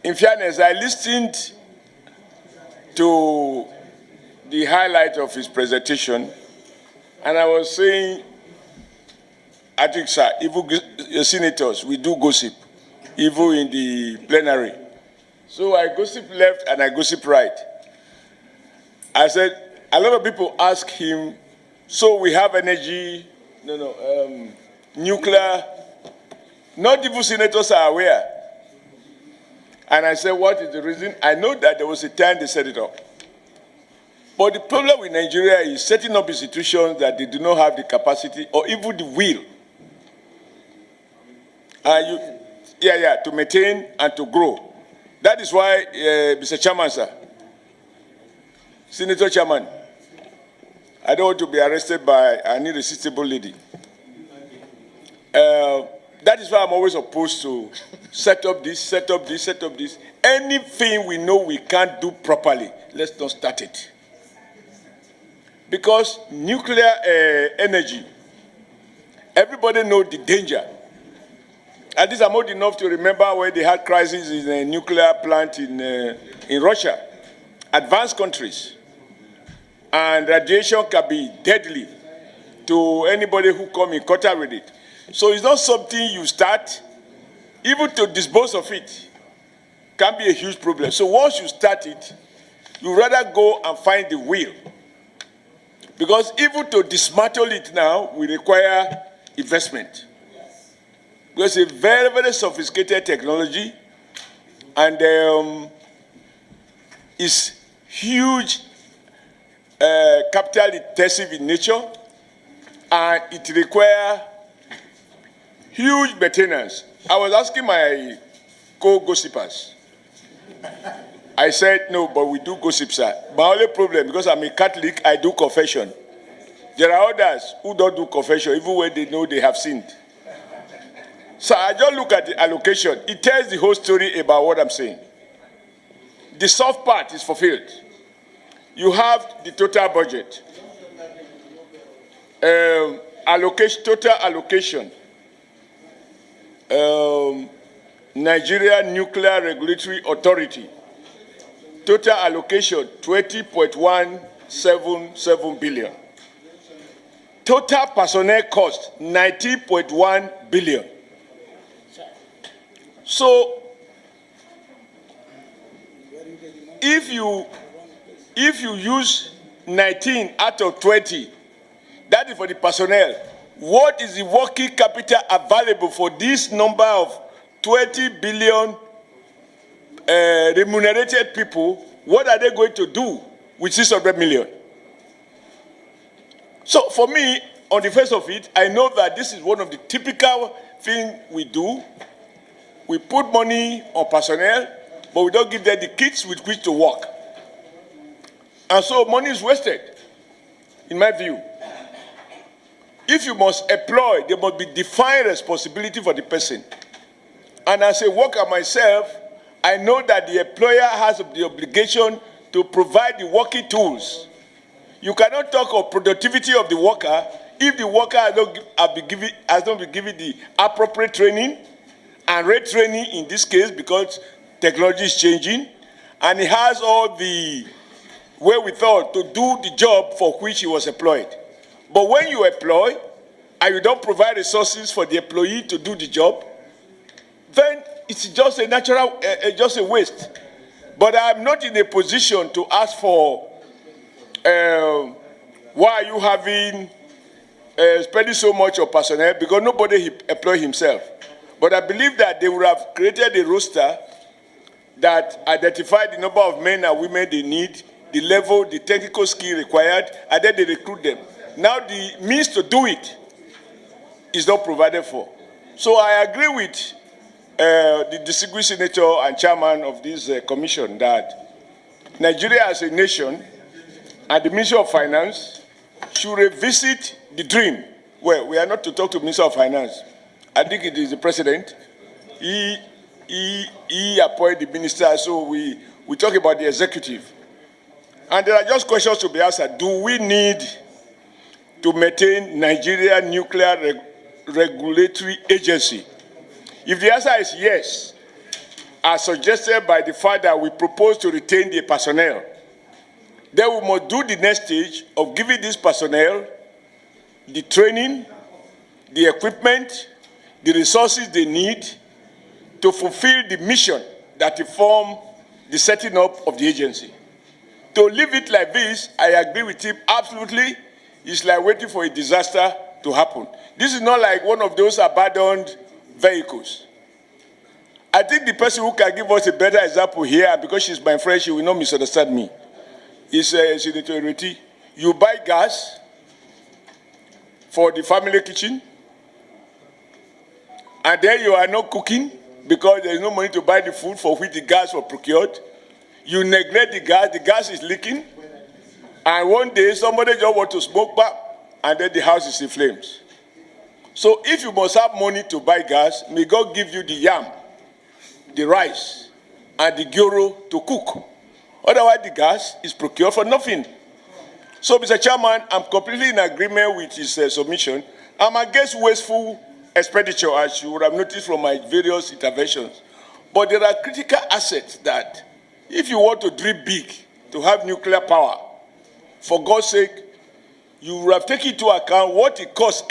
In fairness, I listened to the highlight of his presentation, and I was saying, I think, sir, even senators, we do gossip, even in the plenary. So I gossip left and I gossip right. I said, a lot of people ask him, so we have energy, nuclear. Not even senators are aware. And I said, what is the reason? I know that there was a time they set it up. But the problem with Nigeria is setting up institutions that they do not have the capacity or even the will. To maintain and to grow. That is why, Mr. Chairman, sir, Senator Chairman, I don't want to be arrested by an irresistible lady. That is why I'm always opposed to set up this, set up this, set up this. Anything we know we can't do properly, let's not start it. Because nuclear energy, everybody knows the danger. At least I'm old enough to remember when they had crisis in a nuclear plant in Russia, advanced countries. And radiation can be deadly to anybody who come in contact with it. So it's not something you start, even to dispose of it can be a huge problem. So once you start it, you rather go and find the will. Because even to dismantle it now will require investment. Because it's a very, very sophisticated technology, and it's huge, capital intensive in nature, and it requires huge maintenance. I was asking my co-gossipers. I said, no, but we do gossip, sir. My only problem, because I'm a Catholic, I do confession. There are others who don't do confession, even when they know they have sinned. So I just look at the allocation. It tells the whole story about what I'm saying. The soft part is fulfilled. You have the total budget. Total allocation. Nigeria Nuclear Regulatory Authority. Total allocation, 20.177 billion. Total personnel cost, 19.1 billion. So, if you use 19 out of 20, that is for the personnel. What is the working capital available for this number of 20 billion remunerated people? What are they going to do with 600 million? So for me, on the face of it, I know that this is one of the typical things we do. We put money on personnel, but we don't give them the kits with which to work. And so money is wasted, in my view. If you must employ, there must be defined responsibility for the person. And as a worker myself, I know that the employer has the obligation to provide the working tools. You cannot talk of productivity of the worker if the worker has not been given the appropriate training and retraining in this case, because technology is changing, and he has all the wherewithal to do the job for which he was employed. But when you employ and you don't provide resources for the employee to do the job, then it's just a natural, just a waste. But I'm not in a position to ask for why are you having spending so much on personnel, because nobody employ himself. But I believe that they would have created a roster that identified the number of men and women they need, the level, the technical skill required, and then they recruit them. Now the means to do it is not provided for. So I agree with the distinguished senator and chairman of this commission that Nigeria as a nation and the Ministry of Finance should revisit the dream. Well, we are not to talk to the Minister of Finance. I think it is the president. He appointed the minister, so we talk about the executive. And there are just questions to be answered. Do we need to maintain Nigeria Nuclear Regulatory Agency? If the answer is yes, as suggested by the fact that we propose to retain the personnel. Then we must do the next stage of giving this personnel the training, the equipment, the resources they need to fulfill the mission that inform the setting up of the agency. To leave it like this, I agree with him absolutely. It's like waiting for a disaster to happen. This is not like one of those abandoned vehicles. I think the person who can give us a better example here, because she's my friend, she will not misunderstand me, is Senator Ereti. You buy gas for the family kitchen, and then you are not cooking because there is no money to buy the food for which the gas was procured. You neglect the gas is leaking, and one day somebody just wants to smoke back, and then the house is in flames. So if you must have money to buy gas, may God give you the yam, the rice, and the gyro to cook. Otherwise, the gas is procured for nothing. So, Mr. Chairman, I'm completely in agreement with his submission. I'm against wasteful expenditure, as you would have noticed from my various interventions. But there are critical assets that, if you want to dream big, to have nuclear power, for God's sake, you would have taken into account what it costs